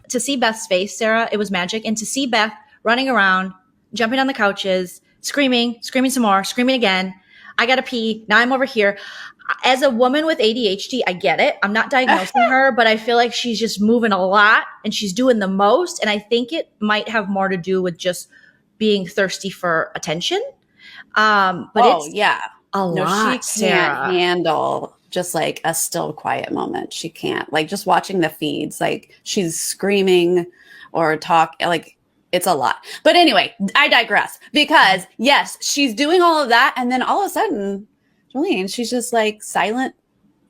To see Beth's face, Sarah, it was magic. And to see Beth running around, jumping on the couches, screaming some more, screaming again. I got to pee. Now I'm over here. As a woman with ADHD, I get it. I'm not diagnosing her, but I feel like she's just moving a lot and she's doing the most. And I think it might have more to do with just being thirsty for attention. But it's a lot, she can't handle just like a still quiet moment. She can't, like, just watching the feeds, like she's screaming or like it's a lot. But anyway, I digress, because yes, she's doing all of that. And then all of a sudden, Jolene, she's just like silent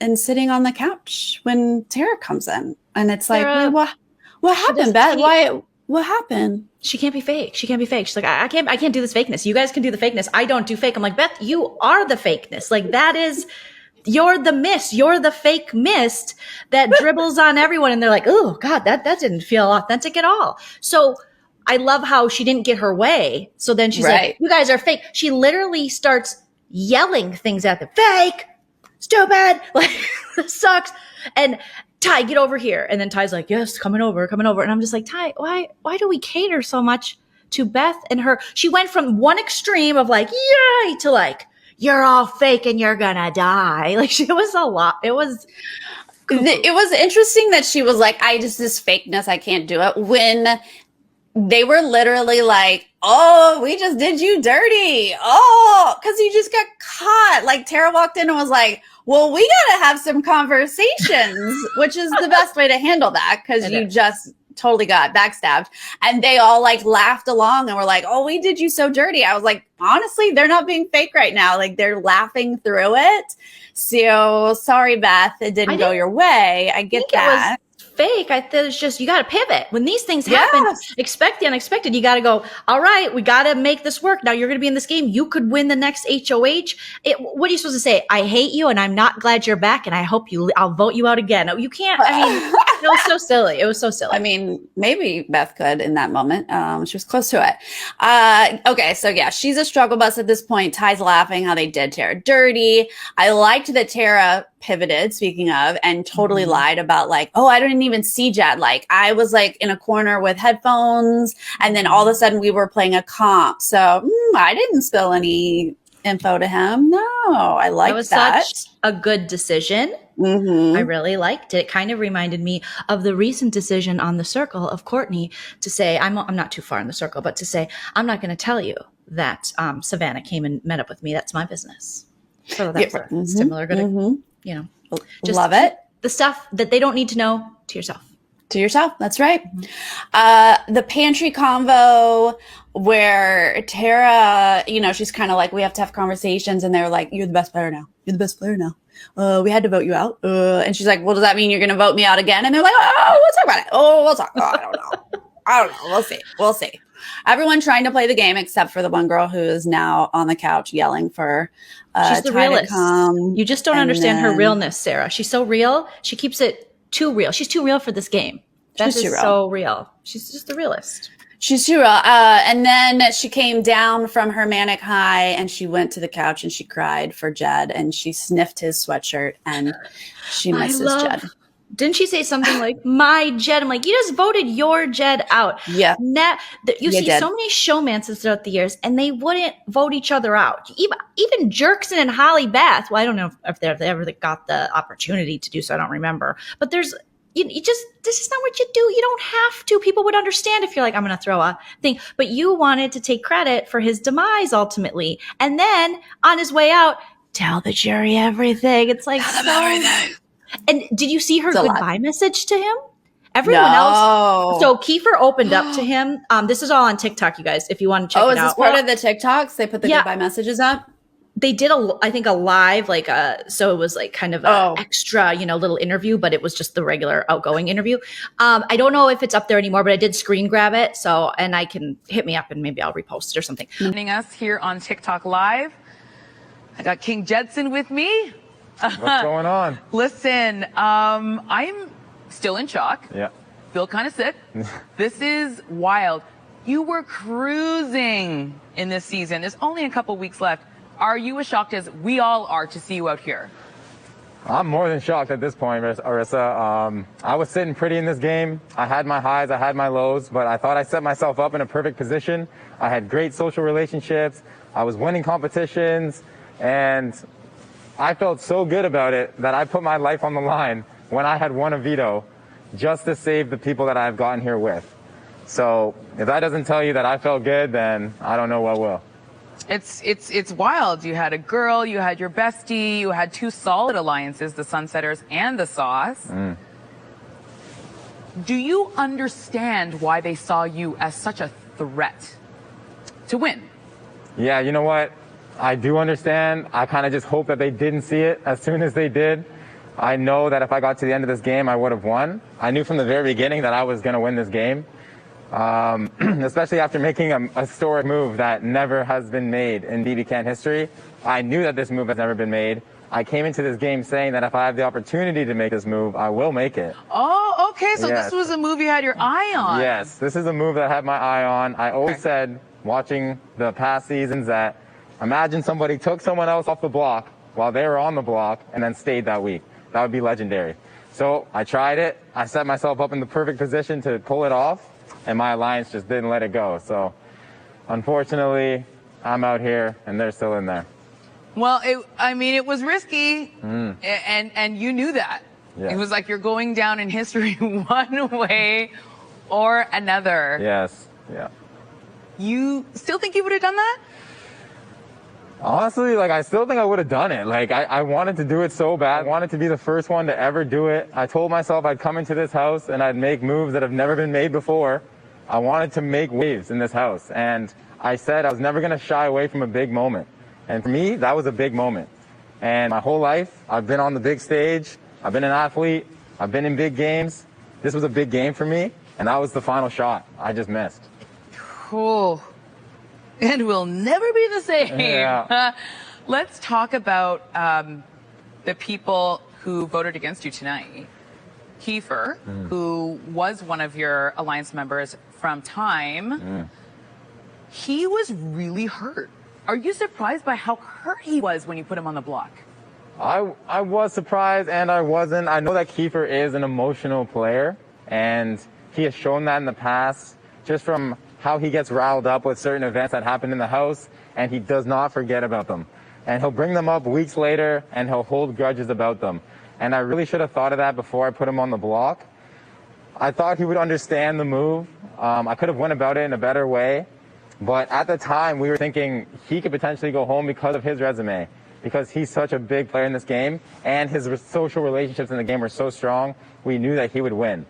and sitting on the couch when Tara comes in. And it's Sarah, like, what happened, Beth? What happened? She can't be fake. She can't be fake. She's like, I can't do this fakeness. You guys can do the fakeness. I don't do fake. I'm like, Beth, you are the fakeness. Like, that is, you're the mist. You're the fake mist that dribbles on everyone. And they're like, oh God, that didn't feel authentic at all. So I love how she didn't get her way. So then she's like, you guys are fake. She literally starts yelling things at them. Fake, stupid, like, this sucks. And Ty, get over here. And then Ty's like, yes, coming over. And I'm just like, Ty, why do we cater so much to Beth and her? She went from one extreme of like, yay, to like, you're all fake and you're gonna die. Like, she was a lot. It was interesting that she was like, this fakeness, I can't do it. When they were literally like, oh, we just did you dirty. Oh, because you just got caught. Like, Tara walked in and was like, well, we got to have some conversations, which is the best way to handle that, because you just totally got backstabbed. And they all like laughed along and were like, oh, we did you so dirty. I was like, honestly, they're not being fake right now. Like, they're laughing through it. So sorry, Beth, it didn't go your way. I get that. Fake. I thought it's just, you got to pivot when these things happen. Expect the unexpected. You got to go, all right, we got to make this work. Now you're going to be in this game. You could win the next HOH. What are you supposed to say? I hate you and I'm not glad you're back and I hope I'll vote you out again. No, you can't. I mean, it was so silly. It was so silly. I mean, maybe Beth could in that moment. She was close to it. Okay. So yeah, she's a struggle bus at this point. Ty's laughing how they did Tara dirty. I liked that Tara pivoted, speaking of, and totally lied about like, oh, I didn't even see Jed. Like, I was like in a corner with headphones and then all of a sudden we were playing a comp. So I didn't spill any info to him. No, I liked that. It was such a good decision. I really liked it. It kind of reminded me of the recent decision on the circle of Courtney to say, I'm not too far in the circle, but to say, I'm not going to tell you that Savannah came and met up with me. That's my business. So that's a similar good, you know, just love it. The stuff that they don't need to know to yourself. To yourself. That's right. The pantry convo where Tara, you know, she's kind of like, we have to have conversations. And they're like, you're the best player now. You're the best player now. We had to vote you out. And she's like, well, does that mean you're going to vote me out again? And they're like, oh, we'll talk about it. Oh, we'll talk. Oh, I don't know. We'll see. Everyone trying to play the game except for the one girl who is now on the couch yelling for she's the realist. You just don't understand her realness, Sarah. She's so real. She keeps it too real. She's too real for this game. That's so real. She's just the realist. She's too real. And then she came down from her manic high and she went to the couch and she cried for Jed and she sniffed his sweatshirt and she misses Jed. Didn't she say something like, my Jed? I'm like, you just voted your Jed out. Yeah. You see so many showmances throughout the years and they wouldn't vote each other out. Even Jerkson and Holly Beth. Well, I don't know if they ever got the opportunity to do so. I don't remember. But there's, this is not what you do. You don't have to. People would understand if you're like, I'm going to throw a thing. But you wanted to take credit for his demise ultimately. And then on his way out, tell the jury everything. It's like, everything. And did you see her goodbye message to him? Everyone else. So Kiefer opened up to him. This is all on TikTok, you guys, if you want to check it out. Oh, is this part of the TikToks? They put the goodbye messages up? They did I think a live, like so it was like kind of an extra, little interview, but it was just the regular outgoing interview. I don't know if it's up there anymore, but I did screen grab it. So, and I can hit me up and maybe I'll repost it or something. Joining us here on TikTok Live, I got King Jedson with me. What's going on? Listen, I'm still in shock. Yeah. Feel kind of sick. This is wild. You were cruising in this season. There's only a couple weeks left. Are you as shocked as we all are to see you out here? I'm more than shocked at this point, Arissa. I was sitting pretty in this game. I had my highs, I had my lows, but I thought I set myself up in a perfect position. I had great social relationships. I was winning competitions, and I felt so good about it that I put my life on the line when I had won a veto just to save the people that I've gotten here with. So if that doesn't tell you that I felt good, then I don't know what will. It's wild. You had a girl, you had your bestie, you had two solid alliances, the Sunsetters and the Sauce. Do you understand why they saw you as such a threat to win? Yeah, you know what? I do understand. I kind of just hope that they didn't see it as soon as they did. I know that if I got to the end of this game, I would have won. I knew from the very beginning that I was going to win this game. Especially after making a historic move that never has been made in BBCAN history. I knew that this move has never been made. I came into this game saying that if I have the opportunity to make this move, I will make it. Oh, okay. So Yes. this was a move you had your eye on. Yes, this is a move that I had my eye on. I always said, watching the past seasons, that imagine somebody took someone else off the block while they were on the block and then stayed that week. That would be legendary. So I tried it. I set myself up in the perfect position to pull it off, and my alliance just didn't let it go. So unfortunately, I'm out here and they're still in there. Well, it was risky, and you knew that. Yeah. It was like you're going down in history one way or another. Yes, yeah. You still think you would have done that? Honestly, I still think I would have done it. I wanted to do it so bad. I wanted to be the first one to ever do it. I told myself I'd come into this house and I'd make moves that have never been made before. I wanted to make waves in this house. And I said I was never going to shy away from a big moment. And for me, that was a big moment. And my whole life, I've been on the big stage. I've been an athlete. I've been in big games. This was a big game for me. And that was the final shot. I just missed. Cool. And we'll never be the same. Yeah. Let's talk about the people who voted against you tonight. Kiefer, who was one of your alliance members from Time, he was really hurt. Are you surprised by how hurt he was when you put him on the block? I was surprised and I wasn't. I know that Kiefer is an emotional player, and he has shown that in the past, just from how he gets riled up with certain events that happen in the house, and he does not forget about them. And he'll bring them up weeks later, and he'll hold grudges about them. And I really should have thought of that before I put him on the block. I thought he would understand the move. I could have went about it in a better way. But at the time, we were thinking he could potentially go home because of his resume, because he's such a big player in this game, and his social relationships in the game were so strong, we knew that he would win.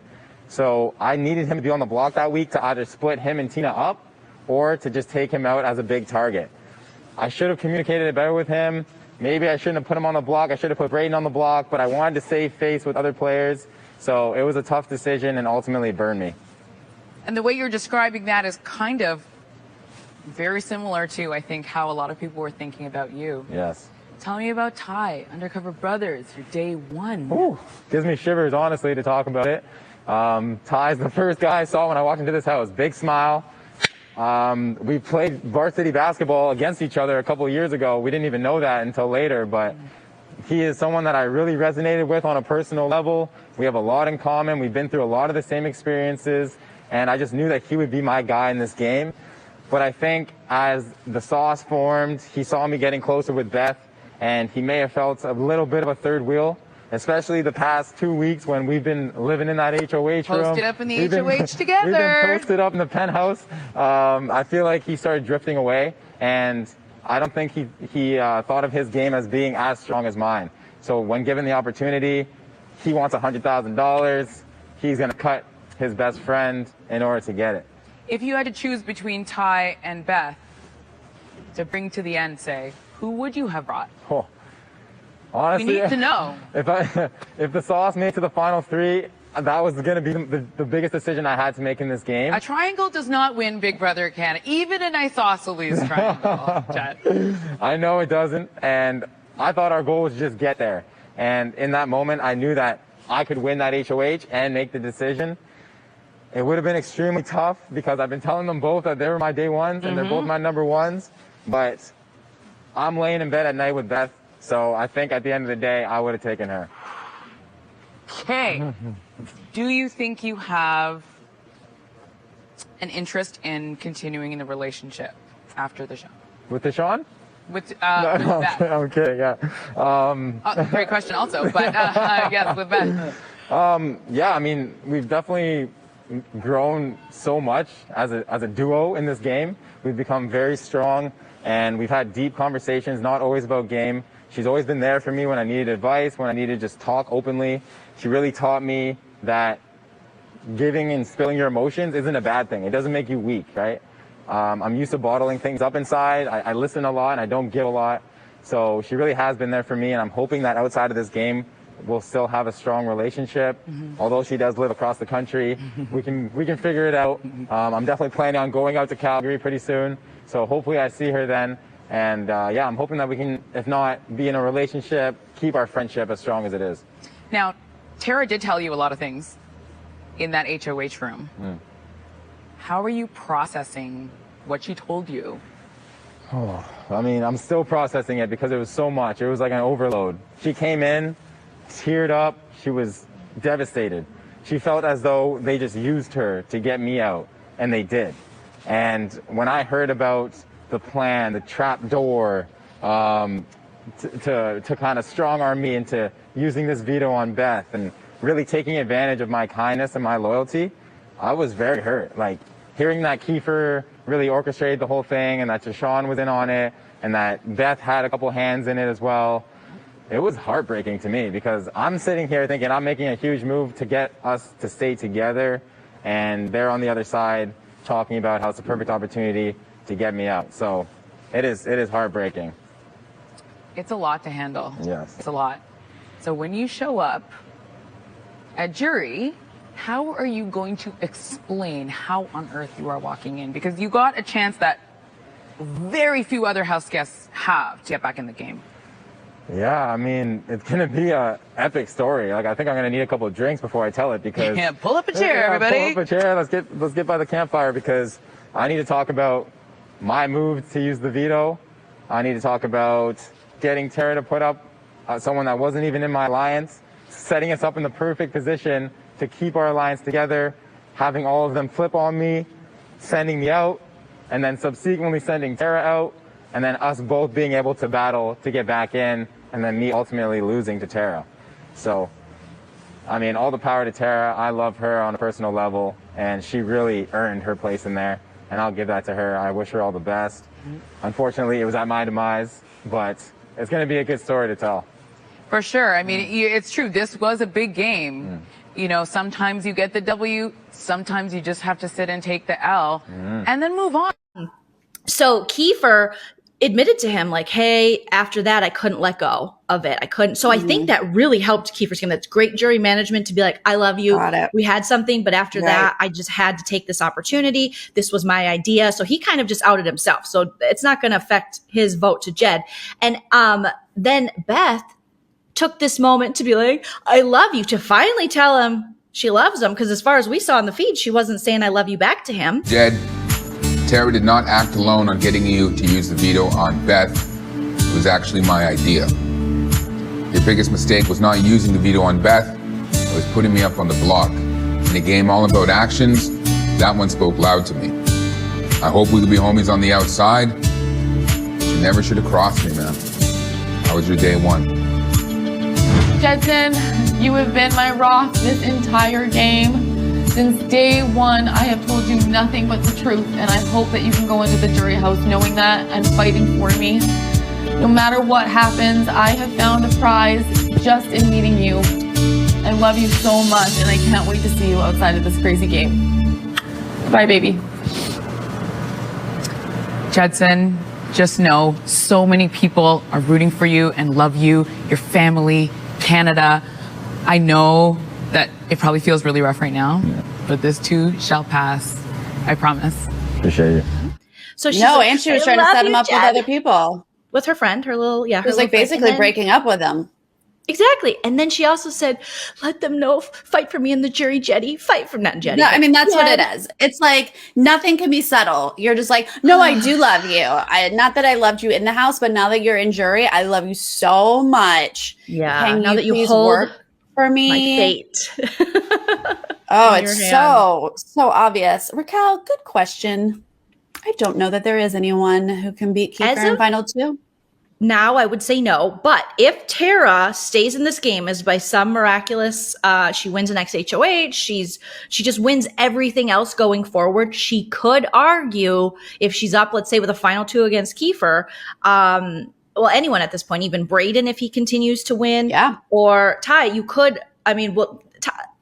So I needed him to be on the block that week to either split him and Tina up or to just take him out as a big target. I should have communicated it better with him. Maybe I shouldn't have put him on the block. I should have put Braden on the block, but I wanted to save face with other players. So it was a tough decision, and ultimately it burned me. And the way you're describing that is kind of very similar to, I think, how a lot of people were thinking about you. Yes. Tell me about Ty, Undercover Brothers, your day one. Ooh, gives me shivers, honestly, to talk about it. Ty's the first guy I saw when I walked into this house. Big smile. We played varsity basketball against each other a couple of years ago. We didn't even know that until later, but he is someone that I really resonated with on a personal level. We have a lot in common. We've been through a lot of the same experiences, and I just knew that he would be my guy in this game. But I think as the sauce formed, he saw me getting closer with Beth, and he may have felt a little bit of a third wheel, especially the past 2 weeks when we've been living in that HOH room. Posted up in the HOH together. We've been posted up in the penthouse. I feel like he started drifting away, and I don't think he thought of his game as being as strong as mine. So when given the opportunity, he wants $100,000. He's going to cut his best friend in order to get it. If you had to choose between Ty and Beth to bring to the end, say, who would you have brought? Oh, honestly, We need to know. If the sauce made it to the final three, that was going to be the biggest decision I had to make in this game. A triangle does not win Big Brother Canada, even an isosceles triangle. Jet. I know it doesn't, and I thought our goal was to just get there. And in that moment, I knew that I could win that HOH and make the decision. it would have been extremely tough because I've been telling them both that they were my day ones and they're both my number ones. But I'm laying in bed at night with Beth, so I think at the end of the day, I would have taken her. Okay. Do you think you have an interest in continuing in the relationship after the show? With Deshaun? With No, Beth. I'm kidding, yeah. Great question also, but yes, with Beth. Yeah, I mean, we've definitely grown so much as a duo in this game. We've become very strong, and we've had deep conversations, not always about game. She's always been there for me when I needed advice, when I needed to just talk openly. She really taught me that giving and spilling your emotions isn't a bad thing. It doesn't make you weak, right? I'm used to bottling things up inside. I listen a lot and I don't give a lot. So she really has been there for me, and I'm hoping that outside of this game, we'll still have a strong relationship. Although she does live across the country, we can figure it out. I'm definitely planning on going out to Calgary pretty soon. So hopefully I see her then. And yeah, I'm hoping that we can, if not be in a relationship, keep our friendship as strong as it is. Now, Tara did tell you a lot of things in that HOH room. How are you processing what she told you? Oh, I mean, I'm still processing it because it was so much. It was like an overload. She came in, teared up. She was devastated. She felt as though they just used her to get me out, and they did. And when I heard about the plan, the trap door, to kind of strong arm me into using this veto on Beth and really taking advantage of my kindness and my loyalty, I was very hurt. Like, hearing that Kiefer really orchestrated the whole thing and that Deshaun was in on it and that Beth had a couple hands in it as well, it was heartbreaking to me because I'm sitting here thinking I'm making a huge move to get us to stay together, and they're on the other side talking about how it's a perfect opportunity to get me out. So it is heartbreaking. It's a lot to handle. Yes. It's a lot. So when you show up at jury, how are you going to explain how on earth you are walking in? Because you got a chance that very few other house guests have to get back in the game. Yeah, I mean, it's going to be a epic story. Like, I think I'm going to need a couple of drinks before I tell it because... Yeah, pull up a chair, everybody. Pull up a chair. Let's get by the campfire because I need to talk about my move to use the veto. I need to talk about getting Tara to put up someone that wasn't even in my alliance, setting us up in the perfect position to keep our alliance together, having all of them flip on me, sending me out, and then subsequently sending Tara out, and then us both being able to battle to get back in, and then me ultimately losing to Tara. So, I mean, all the power to Tara. I love her on a personal level, and she really earned her place in there, and I'll give that to her. I wish her all the best. Unfortunately, it was at my demise, but it's going to be a good story to tell. For sure. I mean, it's true. This was a big game. You know, sometimes you get the W, sometimes you just have to sit and take the L and then move on. So Kiefer admitted to him, like, hey, after that, I couldn't let go of it. I couldn't. So I think that really helped Kiefer's game. That's great jury management to be like, I love you. We had something, but after that, I just had to take this opportunity. This was my idea. So he kind of just outed himself. So it's not going to affect his vote to Jed. And then Beth took this moment to be like, I love you, to finally tell him she loves him. Because as far as we saw in the feed, she wasn't saying I love you back to him. Jed, Tara did not act alone on getting you to use the veto on Beth. It was actually my idea. Your biggest mistake was not using the veto on Beth. It was putting me up on the block. In a game all about actions, that one spoke loud to me. I hope we could be homies on the outside, but you never should have crossed me, man. I was your day one. Jedson, you have been my rock this entire game. Since day one, I have told you nothing but the truth, and I hope that you can go into the jury house knowing that and fighting for me. No matter what happens, I have found a prize just in meeting you. I love you so much, and I can't wait to see you outside of this crazy game. Bye, baby. Jedson, just know so many people are rooting for you and love you, your family, Canada. I know that it probably feels really rough right now, but this too shall pass. I promise. Appreciate you. So she's No, like, and she was I trying to love set him you, up with Jed. other people. With her friend, her little, It was her like little friend. basically And then- breaking up with him. Exactly. And then she also said, let them know, fight for me in the jury, Jetty. Fight for not Jetty. No, I mean, that's what Jed. it is. It's like nothing can be subtle. You're just like, no, I do love you. Not that I loved you in the house, but now that you're in jury, I love you so much. Yeah. Can now you that you please hold work for me? my fate. Oh, in your it's hand. so obvious. Raquel, good question. I don't know that there is anyone who can beat Kiefer in final two. Now I would say no, but if Tara stays in this game as by some miraculous, she wins an XHOH, she just wins everything else going forward. She could argue if she's up, let's say with a final two against Kiefer, well, anyone at this point, even Brayden, if he continues to win, or Ty, you could, I mean, well,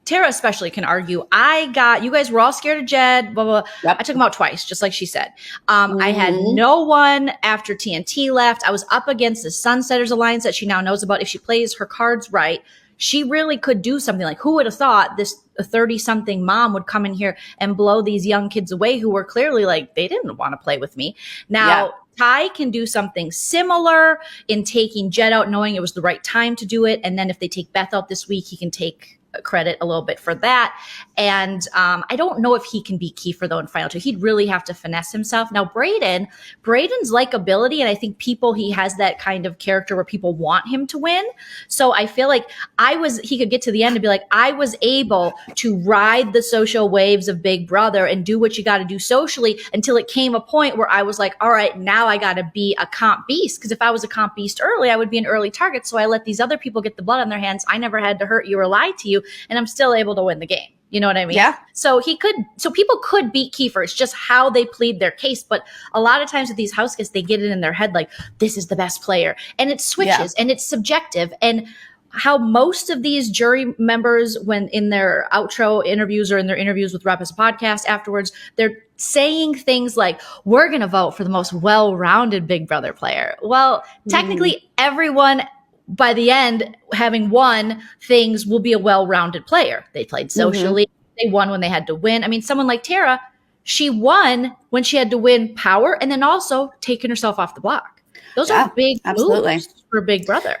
Tara especially can argue, you guys were all scared of Jed, blah, blah, blah. Yep. I took him out twice, just like she said. I had no one after TNT left. I was up against the Sunsetters Alliance that she now knows about. If she plays her cards right, she really could do something. Like, who would have thought this 30-something mom would come in here and blow these young kids away who were clearly like, they didn't want to play with me. Now, Ty can do something similar in taking Jed out, knowing it was the right time to do it. And then if they take Beth out this week, he can take credit a little bit for that. And I don't know if he can beat Kiefer though in final two. He'd really have to finesse himself. Now Brayden's likability, and I think he has that kind of character where people want him to win. So I feel like he could get to the end and be like, I was able to ride the social waves of Big Brother and do what you got to do socially until it came a point where I was like, all right, now I got to be a comp beast. Because if I was a comp beast early, I would be an early target. So I let these other people get the blood on their hands. I never had to hurt you or lie to you. And I'm still able to win the game. You know what I mean? Yeah. So people could beat Kiefer. It's just how they plead their case. But a lot of times with these house guests, they get it in their head like, this is the best player. And it switches and it's subjective. And how most of these jury members, when in their outro interviews or in their interviews with Rep as a podcast afterwards, they're saying things like, we're going to vote for the most well-rounded Big Brother player. Well, technically everyone by the end, having won things, will be a well-rounded player. They played socially. They won when they had to win. I mean, someone like Tara, she won when she had to win power and then also taking herself off the block. Those are big moves for Big Brother.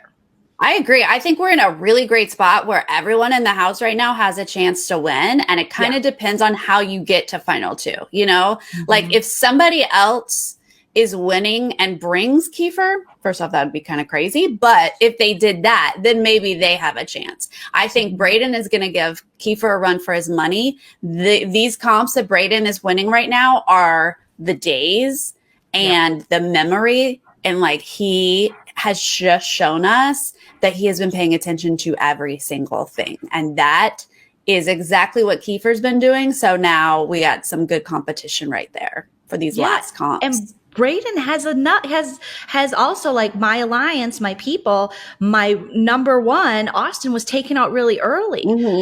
I agree. I think we're in a really great spot where everyone in the house right now has a chance to win. And it kind of depends on how you get to final two, you know? Like if somebody else is winning and brings Kiefer, first off, that would be kind of crazy. But if they did that, then maybe they have a chance. I think Brayden is going to give Kiefer a run for his money. These comps that Brayden is winning right now are the days and the memory. And like he has just shown us that he has been paying attention to every single thing. And that is exactly what Kiefer's been doing. So now we got some good competition right there for these last comps. And Brayden has also, like, my alliance, my people, my number one, Austin, was taken out really early.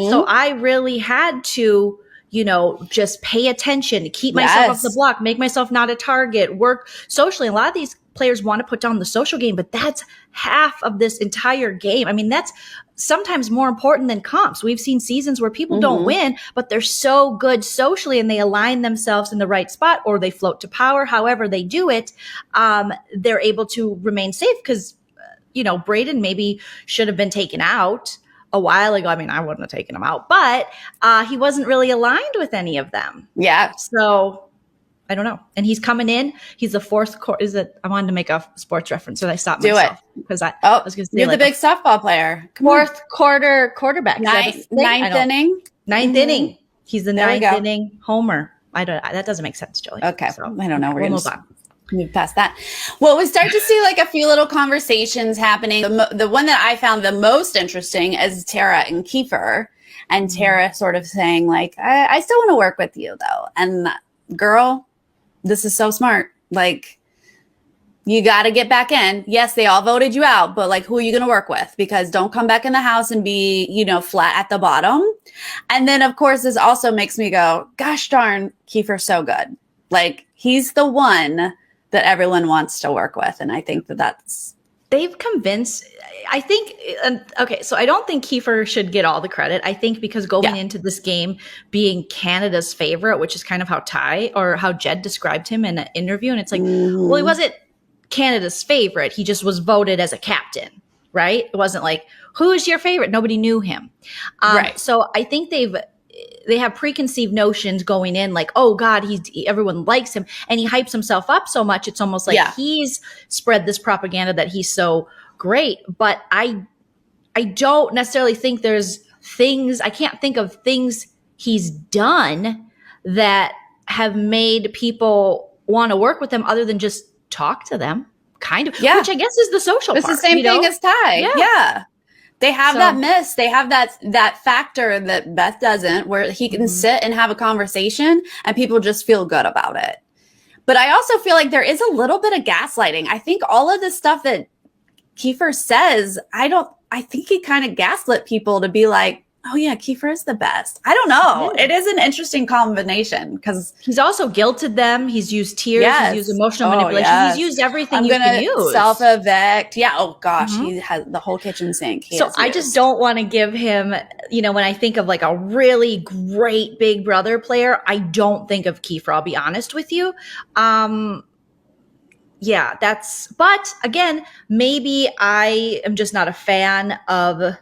So I really had to, you know, just pay attention, keep myself off the block, make myself not a target, work socially. A lot of these players want to put down the social game, but that's half of this entire game. I mean, that's sometimes more important than comps. We've seen seasons where people don't win, but they're so good socially and they align themselves in the right spot, or they float to power. However they do it, they're able to remain safe because, you know, Brayden maybe should have been taken out a while ago. I mean, I wouldn't have taken him out, but he wasn't really aligned with any of them. Yeah. So I don't know. And he's coming in. He's the fourth quarter. I wanted to make a sports reference, and I stopped myself because I was going to say, you're the big softball player. Fourth quarter quarterback. Ninth inning. Ninth inning. He's the ninth inning homer. That doesn't make sense, Julie. Okay. So, I don't know. We'll move on. Move past that. Well, we start to see like a few little conversations happening. The one that I found the most interesting is Tara and Kiefer, and Tara sort of saying like, I still want to work with you though. And girl, this is so smart. Like, you got to get back in. Yes, they all voted you out, but like, who are you going to work with? Because don't come back in the house and be, you know, flat at the bottom. And then of course, this also makes me go, gosh darn, Kiefer's so good. Like, he's the one that everyone wants to work with. And I think they've convinced, I think, okay, so I don't think Kiefer should get all the credit. I think because going into this game being Canada's favorite, which is kind of how Jed described him in an interview. And it's like, well, he wasn't Canada's favorite. He just was voted as a captain. right? It wasn't like, who's your favorite? Nobody knew him. Right. So I think they have preconceived notions going in, like, oh God, everyone likes him, and he hypes himself up so much. It's almost like he's spread this propaganda that he's so great. But I don't necessarily think I can't think of things he's done that have made people want to work with him other than just talk to them, kind of, which I guess is the social it's part. the same thing as Ty. Yeah. They have that miss. They have that factor that Beth doesn't, where he can sit and have a conversation and people just feel good about it. But I also feel like there is a little bit of gaslighting. I think all of the stuff that Kiefer says, I think he kind of gaslit people to be like, oh yeah, Kiefer is the best. I don't know. It is an interesting combination because he's also guilted them. He's used tears. He's used emotional manipulation. Yes. He's used everything you can use. Self-evict. Yeah. Oh gosh, he has the whole kitchen sink. I just don't want to give him, when I think of like a really great Big Brother player, I don't think of Kiefer. I'll be honest with you. But again, maybe I am just not a fan of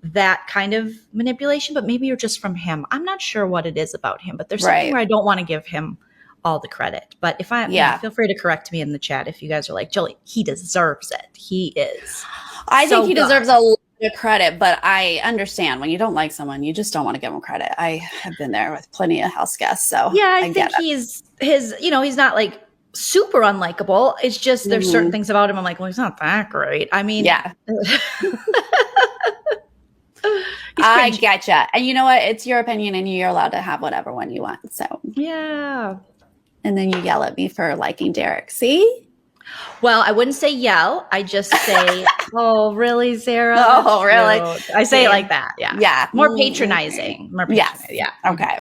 that kind of manipulation, but maybe you're just from him. I'm not sure what it is about him, but there's something where I don't want to give him all the credit. But if feel free to correct me in the chat if you guys are like, Jolie, he deserves it. He is. I think he deserves a lot of credit, but I understand when you don't like someone, you just don't want to give him credit. I have been there with plenty of house guests, so I think he's not like super unlikable. It's just there's certain things about him I'm like, well, he's not that great. I mean, I getcha. And you know what? It's your opinion and you're allowed to have whatever one you want. So yeah. And then you yell at me for liking Derek. See? Well, I wouldn't say yell. I just say, oh, really, Sarah? Oh, really? I say it like that. Yeah. Yeah. More patronizing. Yes. Yeah. Okay.